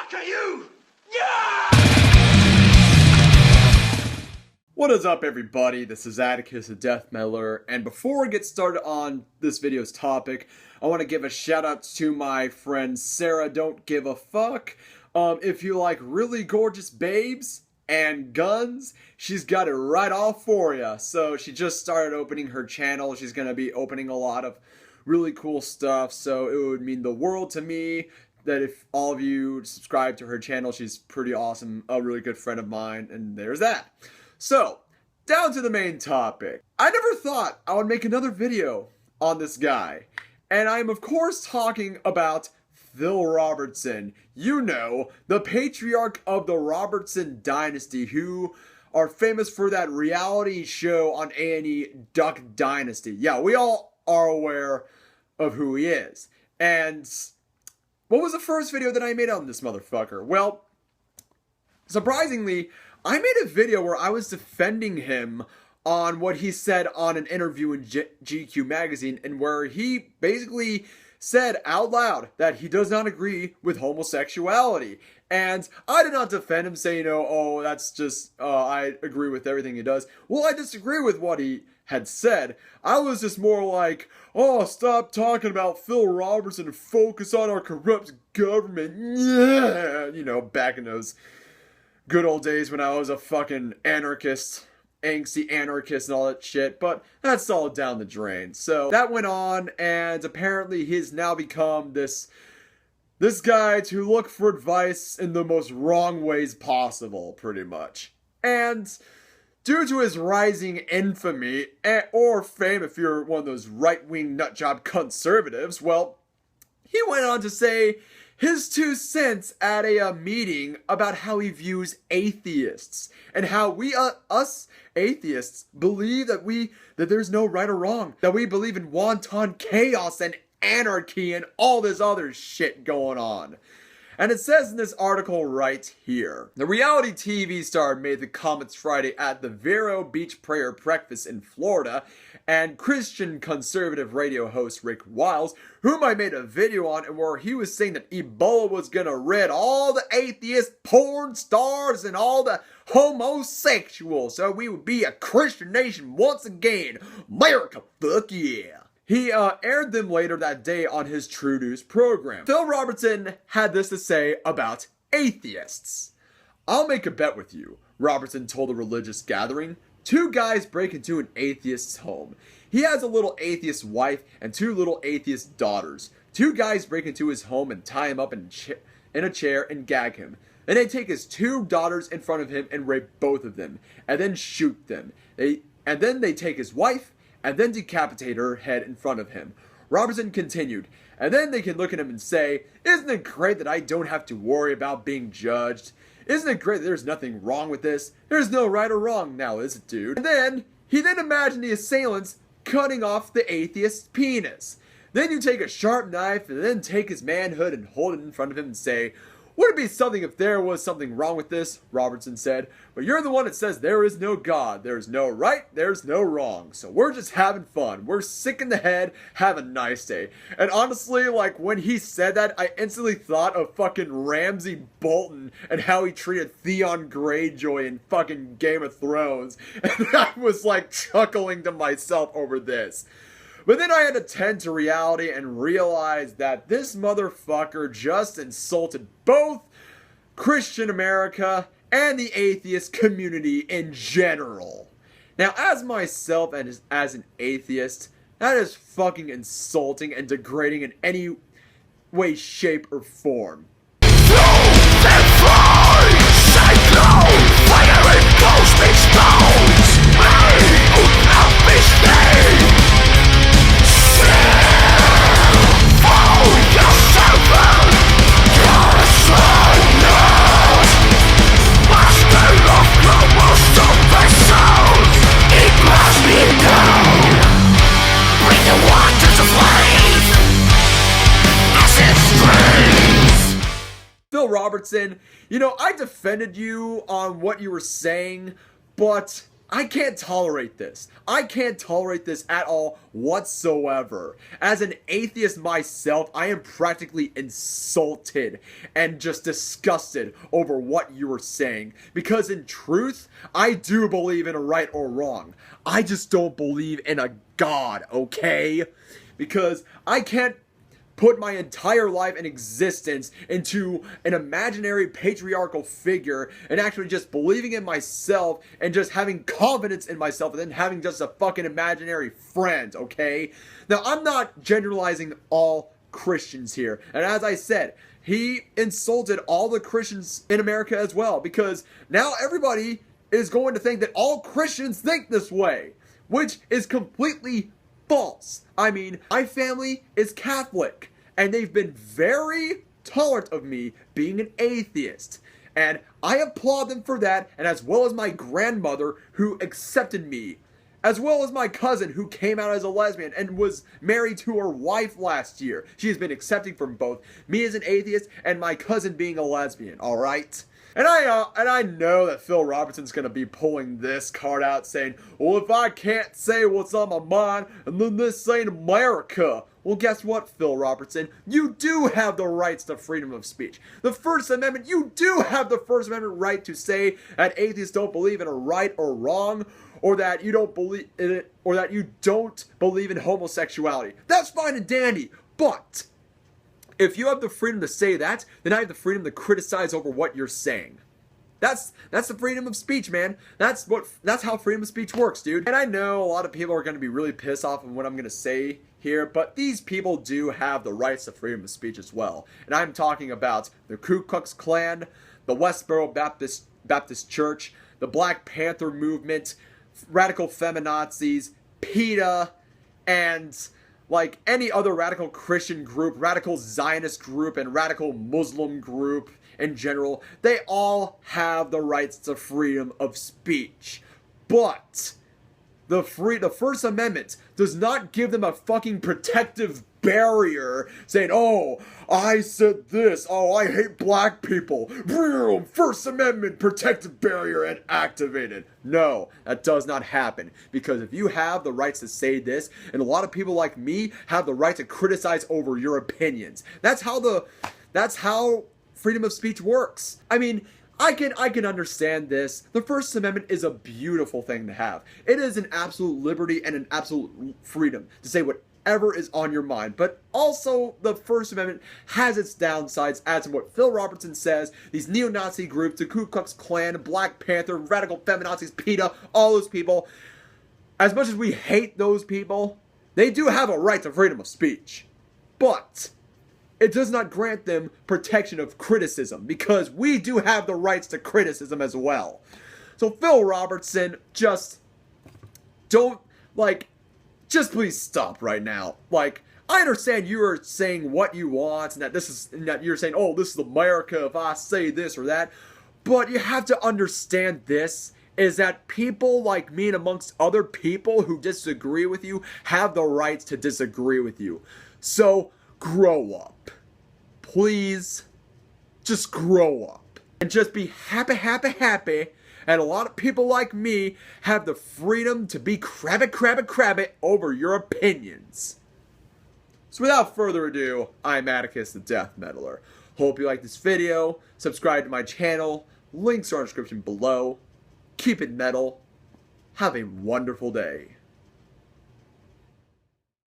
fuck are you? Yeah! What is up, everybody? This is Atticus, the Death Meddler, and before we get started on this video's topic, I want to give a shout out to my friend Sarah Don't Give a Fuck. If you like really gorgeous babes and guns, she's got it right all for you. So she just started opening her channel. She's going to be opening a lot of really cool stuff, so it would mean the world to me that if all of you subscribe to her channel. She's pretty awesome, a really good friend of mine, and there's that. So, down to the main topic. I never thought I would make another video on this guy. And I'm of course talking about Phil Robertson. You know, the patriarch of the Robertson dynasty, who are famous for that reality show on A&E, Duck Dynasty. Yeah, we all are aware of who he is. And what was the first video that I made on this motherfucker? Well, surprisingly, I made a video where I was defending him on what he said on an interview in GQ magazine, and where he basically said out loud that he does not agree with homosexuality. And I did not defend him, saying, oh, that's just, I agree with everything he does. Well, I disagree with what he had said. I was just more like, oh, stop talking about Phil Robertson and focus on our corrupt government. Yeah, you know, back in those good old days when I was a fucking anarchist, angsty anarchist and all that shit, but that's all down the drain. So that went on, and apparently he's now become this guy to look for advice in the most wrong ways possible, pretty much. And due to his rising infamy, or fame if you're one of those right-wing nutjob conservatives, well, he went on to say his 2 cents at a meeting about how he views atheists, and how we, us atheists, believe that there's no right or wrong, that we believe in wanton chaos and anarchy and all this other shit going on. And it says in this article right here, the reality TV star made the comments Friday at the Vero Beach Prayer Breakfast in Florida, and Christian conservative radio host Rick Wiles, whom I made a video on, and where he was saying that Ebola was gonna rid all the atheist porn stars and all the homosexuals, so we would be a Christian nation once again. America, fuck yeah. He aired them later that day on his True News program. Phil Robertson had this to say about atheists. I'll make a bet with you, Robertson told a religious gathering. 2 guys break into an atheist's home. He has a little atheist wife and 2 little atheist daughters. 2 guys break into his home and tie him up in a chair and gag him. Then they take his 2 daughters in front of him and rape both of them, and then shoot them. And then they take his wife and then decapitate her head in front of him. Robertson continued, and then they can look at him and say, isn't it great that I don't have to worry about being judged? Isn't it great that there's nothing wrong with this? There's no right or wrong now, is it, dude? And then, he then imagined the assailants cutting off the atheist's penis. Then you take a sharp knife and then take his manhood and hold it in front of him and say, would it be something if there was something wrong with this? Robertson said. But you're the one that says there is no God, there's no right, there's no wrong. So we're just having fun. We're sick in the head. Have a nice day. And honestly, like, when he said that, I instantly thought of fucking Ramsay Bolton and how he treated Theon Greyjoy in fucking Game of Thrones. And I was like chuckling to myself over this. But then I had to tend to reality and realize that this motherfucker just insulted both Christian America and the atheist community in general. Now, as myself and as an atheist, that is fucking insulting and degrading in any way, shape, or form. Robertson, you know, I defended you on what you were saying, but I can't tolerate this. I can't tolerate this at all whatsoever. As an atheist myself, I am practically insulted and just disgusted over what you are saying. Because in truth, I do believe in a right or wrong. I just don't believe in a God, okay? Because I can't put my entire life and existence into an imaginary patriarchal figure and actually just believing in myself and just having confidence in myself and then having just a fucking imaginary friend, okay? Now, I'm not generalizing all Christians here. And as I said, he insulted all the Christians in America as well, because now everybody is going to think that all Christians think this way, which is completely false. I mean, my family is Catholic, and they've been very tolerant of me being an atheist. And I applaud them for that, and as well as my grandmother who accepted me, as well as my cousin who came out as a lesbian and was married to her wife last year. She has been accepting from both me as an atheist and my cousin being a lesbian, alright? And I know that Phil Robertson's gonna be pulling this card out saying, well, if I can't say what's on my mind, and then this ain't America. Well, guess what, Phil Robertson? You do have the rights to freedom of speech. The First Amendment, you do have the First Amendment right to say that atheists don't believe in a right or wrong, or that you don't believe in it, or that you don't believe in homosexuality. That's fine and dandy, but if you have the freedom to say that, then I have the freedom to criticize over what you're saying. That's the freedom of speech, man. That's how freedom of speech works, dude. And I know a lot of people are going to be really pissed off of what I'm going to say here, but these people do have the rights to freedom of speech as well. And I'm talking about the Ku Klux Klan, the Westboro Baptist Church, the Black Panther movement, radical feminazis, PETA, and like any other radical Christian group, radical Zionist group, and radical Muslim group in general. They all have the rights to freedom of speech. But the First Amendment does not give them a fucking protective barrier saying, oh, I said this, oh, I hate black people, boom, First Amendment protective barrier and activated. No, that does not happen, because if you have the rights to say this, and a lot of people like me have the right to criticize over your opinions, that's how freedom of speech works. I mean, I can understand this. The First Amendment is a beautiful thing to have. It is an absolute liberty and an absolute freedom to say whatever is on your mind. But also, the First Amendment has its downsides, as in what Phil Robertson says. These neo-Nazi groups, the Ku Klux Klan, Black Panther, radical feminazis, PETA, all those people, as much as we hate those people, they do have a right to freedom of speech. But it does not grant them protection of criticism, because we do have the rights to criticism as well. So Phil Robertson, just please stop right now. Like, I understand you are saying what you want, and that you're saying, oh, this is America if I say this or that, but you have to understand this, is that people like me and amongst other people who disagree with you have the rights to disagree with you. So grow up. Please, just grow up. And just be happy. And a lot of people like me have the freedom to be crabby over your opinions. So without further ado, I'm Atticus the Death Metaler. Hope you like this video. Subscribe to my channel. Links are in the description below. Keep it metal. Have a wonderful day.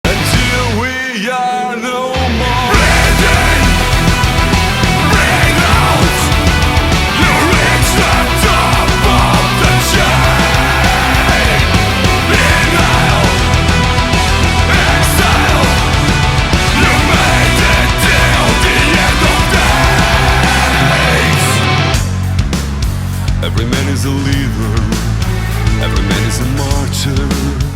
Until we are no more. Every man is a leader, every man is a martyr.